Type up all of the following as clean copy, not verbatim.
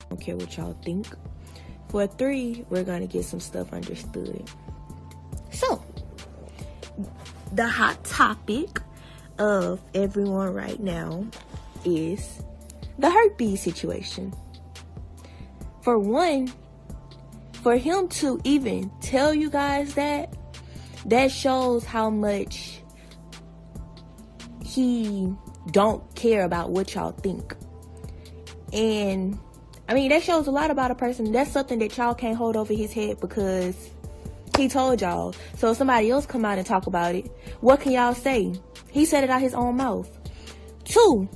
don't care what y'all think. For 3, we're going to get some stuff understood. So, the hot topic of everyone right now is the herpes situation. For one, for him to even tell you guys that shows how much he don't care about what y'all think. And I mean, that shows a lot about a person. That's something that y'all can't hold over his head because he told y'all. So if somebody else come out and talk about it, what can y'all say? He said it out his own mouth. 2,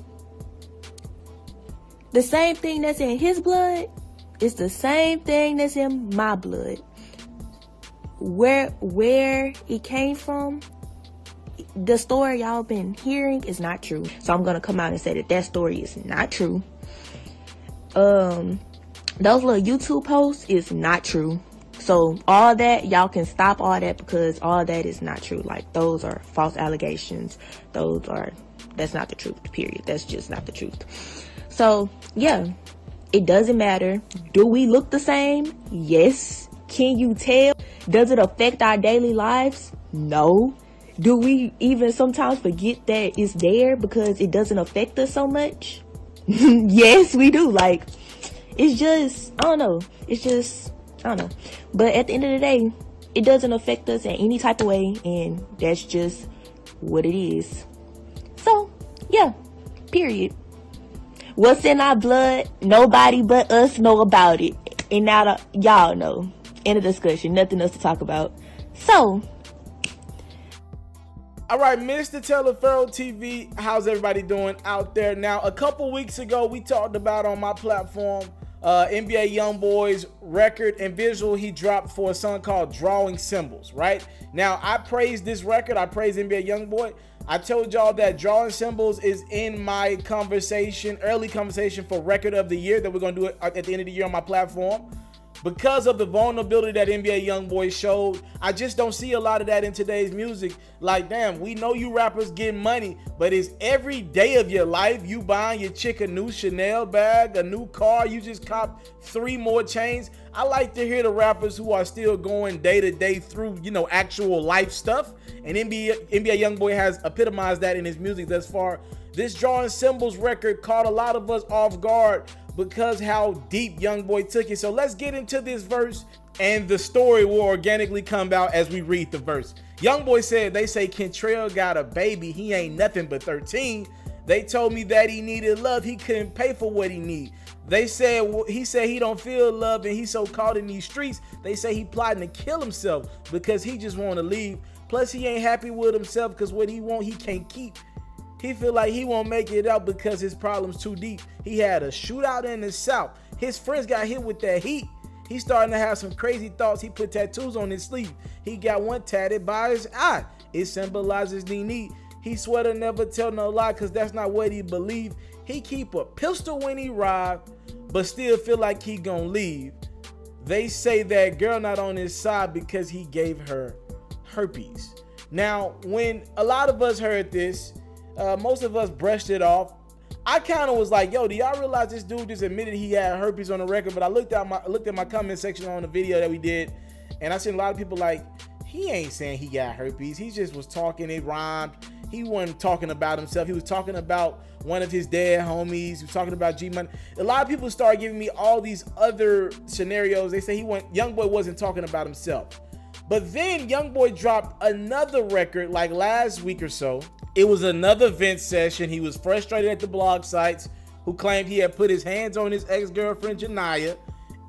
the same thing that's in his blood is the same thing that's in my blood. Where it came from, the story y'all been hearing is not true. So I'm gonna come out and say that story is not true. Those little YouTube posts is not true. So all that, y'all can stop all that because all that is not true. Like, those are false allegations. That's not the truth, period. That's just not the truth. So yeah, it doesn't matter. Do we look the same? Yes. Can you tell? Does it affect our daily lives? No. Do we even sometimes forget that it's there because it doesn't affect us so much? Yes, we do. Like, it's just, I don't know. But at the end of the day, it doesn't affect us in any type of way, and that's just what it is. So, yeah, period. What's in our blood, nobody but us know about it. And now y'all know. End of discussion. Nothing else to talk about. So, all right, Mr. TALIAFERRO TV, how's everybody doing out there? Now, a couple weeks ago, we talked about on my platform, NBA YoungBoy's record and visual he dropped for a song called Drawing Symbols, right? Now, I praised this record. I praised NBA YoungBoy. I told y'all that Drawing Symbols is in my early conversation for Record of the Year that we're going to do at the end of the year on my platform. Because of the vulnerability that NBA YoungBoy showed, I just don't see a lot of that in today's music. Like, damn, we know you rappers get money, but it's every day of your life you buying your chick a new Chanel bag, a new car, you just cop 3 more chains. I like to hear the rappers who are still going day to day through, actual life stuff. And NBA YoungBoy has epitomized that in his music thus far. This Drawing Symbols record caught a lot of us off guard because how deep YoungBoy took it. So let's get into this verse, and the story will organically come out as we read the verse. YoungBoy said, they say Kentrell got a baby, he ain't nothing but 13. They told me that he needed love, he couldn't pay for what he need. He said he don't feel love and he's so caught in these streets. They say he plotting to kill himself because he just want to leave. Plus he ain't happy with himself because what he want he can't keep. He feel like he won't make it out because his problem's too deep. He had a shootout in the South. His friends got hit with that heat. He's starting to have some crazy thoughts. He put tattoos on his sleeve. He got one tatted by his eye. It symbolizes the need. He swear to never tell no lie because that's not what he believe. He keep a pistol when he ride, but still feel like he gonna leave. They say that girl not on his side because he gave her herpes. Now, when a lot of us heard this, most of us brushed it off. I kind of was like, yo, do y'all realize this dude just admitted he had herpes on the record? But I looked at my comment section on the video that we did, and I seen a lot of people like, he ain't saying he got herpes. He just was talking, it rhymed. He wasn't talking about himself. He was talking about one of his dead homies. He was talking about G-Money. A lot of people started giving me all these other scenarios. They say YoungBoy wasn't talking about himself. But then YoungBoy dropped another record like last week or so. It was another vent session. He was frustrated at the blog sites who claimed he had put his hands on his ex-girlfriend Janiyah.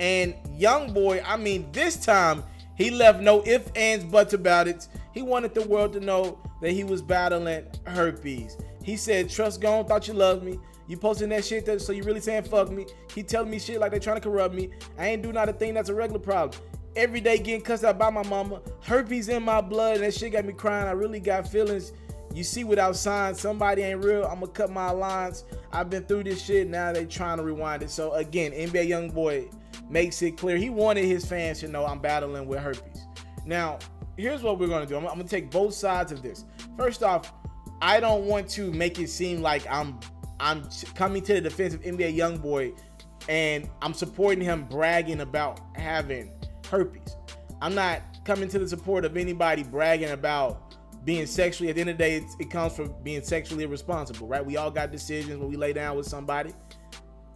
And YoungBoy, I mean, this time he left no ifs, ands, buts about it. He wanted the world to know that he was battling herpes. He said, trust gone, thought you loved me. You posting that shit, so you really saying fuck me. He telling me shit like they trying to corrupt me. I ain't do not a thing that's a regular problem. Every day getting cussed out by my mama. Herpes in my blood, and that shit got me crying. I really got feelings. You see without signs, somebody ain't real. I'm gonna cut my lines. I've been through this shit. Now they trying to rewind it. So again, NBA YoungBoy makes it clear. He wanted his fans to know I'm battling with herpes. Now, here's what we're gonna do. I'm gonna take both sides of this. First off, I don't want to make it seem like I'm coming to the defense of NBA YoungBoy and I'm supporting him bragging about having herpes. I'm not coming to the support of anybody bragging about being sexually. At the end of the day, it comes from being sexually irresponsible, right? We all got decisions when we lay down with somebody.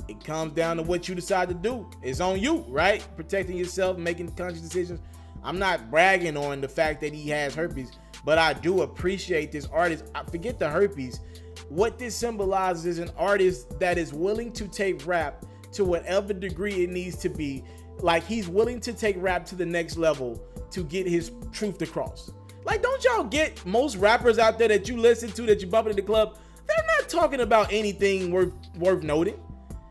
It comes down to what you decide to do. It's on you, right? Protecting yourself, making conscious decisions. I'm not bragging on the fact that he has herpes, but I do appreciate this artist. I forget the herpes. What this symbolizes is an artist that is willing to take rap to whatever degree it needs to be. Like, he's willing to take rap to the next level to get his truth across. Like, don't y'all get most rappers out there that you listen to, that you bump in the club, they're not talking about anything worth noting.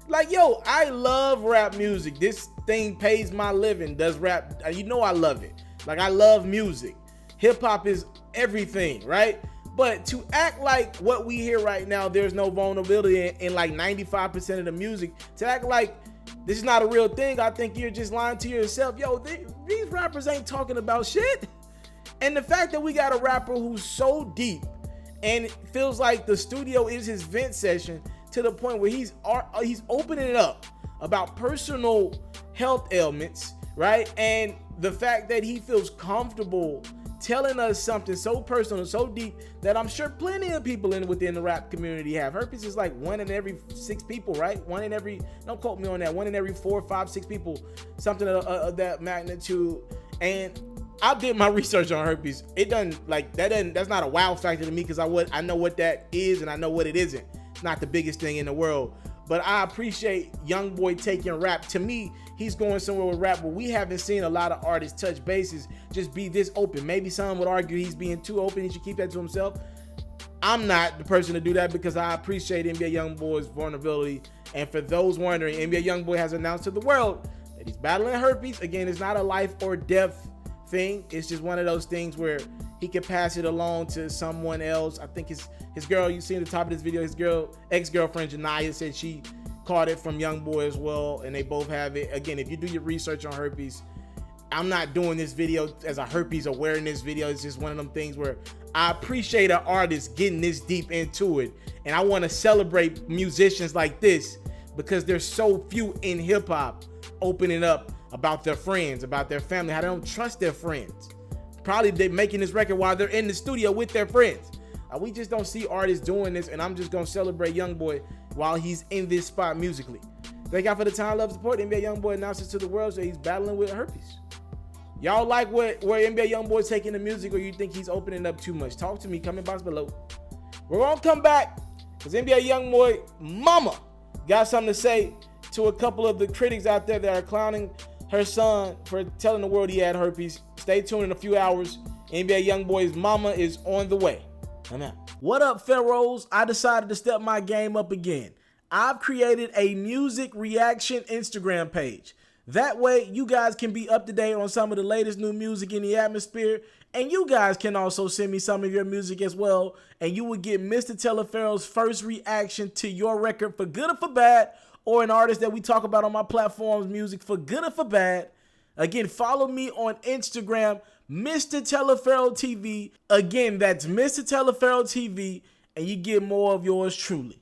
Like, yo, I love rap music. This thing pays my living, does rap. You know I love it. Like, I love music. Hip hop is everything, right? But to act like what we hear right now, there's no vulnerability in like 95% of the music, to act like this is not a real thing, I think you're just lying to yourself. Yo, these rappers ain't talking about shit. And the fact that we got a rapper who's so deep and feels like the studio is his vent session, to the point where he's opening it up about personal health ailments, right? And the fact that he feels comfortable telling us something so personal, so deep, that I'm sure plenty of people within the rap community have. Herpes is like 1 in every 6 people, right? Don't quote me on that, 1 in every 4, 5, 6 people, something of that magnitude. And I did my research on herpes. That's not a wow factor to me, because I know what that is and I know what it isn't. It's not the biggest thing in the world. But I appreciate YoungBoy taking rap. To me, he's going somewhere with rap where we haven't seen a lot of artists touch bases, just be this open. Maybe some would argue he's being too open, he should keep that to himself. I'm not the person to do that, because I appreciate NBA YoungBoy's vulnerability. And for those wondering, NBA YoungBoy has announced to the world that he's battling herpes. Again, it's not a life or death thing. It's just one of those things where he could pass it along to someone else. I think his girl, you see at the top of this video, his ex-girlfriend Janiyah said she caught it from YoungBoy as well, and they both have it. Again, if you do your research on herpes, I'm not doing this video as a herpes awareness video. It's just one of them things where I appreciate an artist getting this deep into it, and I want to celebrate musicians like this, because there's so few in hip-hop opening up about their friends, about their family, how they don't trust their friends. Probably they're making this record while they're in the studio with their friends. We just don't see artists doing this, and I'm just gonna celebrate YoungBoy while he's in this spot musically. Thank y'all for the time, love, support. NBA YoungBoy announces to the world that he's battling with herpes. Y'all like where NBA YoungBoy's taking the music, or you think he's opening up too much? Talk to me, comment box below. We're gonna come back, because NBA YoungBoy mama got something to say to a couple of the critics out there that are clowning her son for telling the world he had herpes. Stay tuned in a few hours. NBA YoungBoy's mama is on the way. I'm out. What up, Pharaohs? I decided to step my game up again. I've created a music reaction Instagram page. That way, you guys can be up to date on some of the latest new music in the atmosphere, and you guys can also send me some of your music as well, and you will get Mr. TALIAFERRO'S first reaction to your record, for good or for bad, or an artist that we talk about on my platform's music, for good or for bad. Again, follow me on Instagram, Mr. TALIAFERRO TV. Again, that's Mr. TALIAFERRO TV, and you get more of yours truly.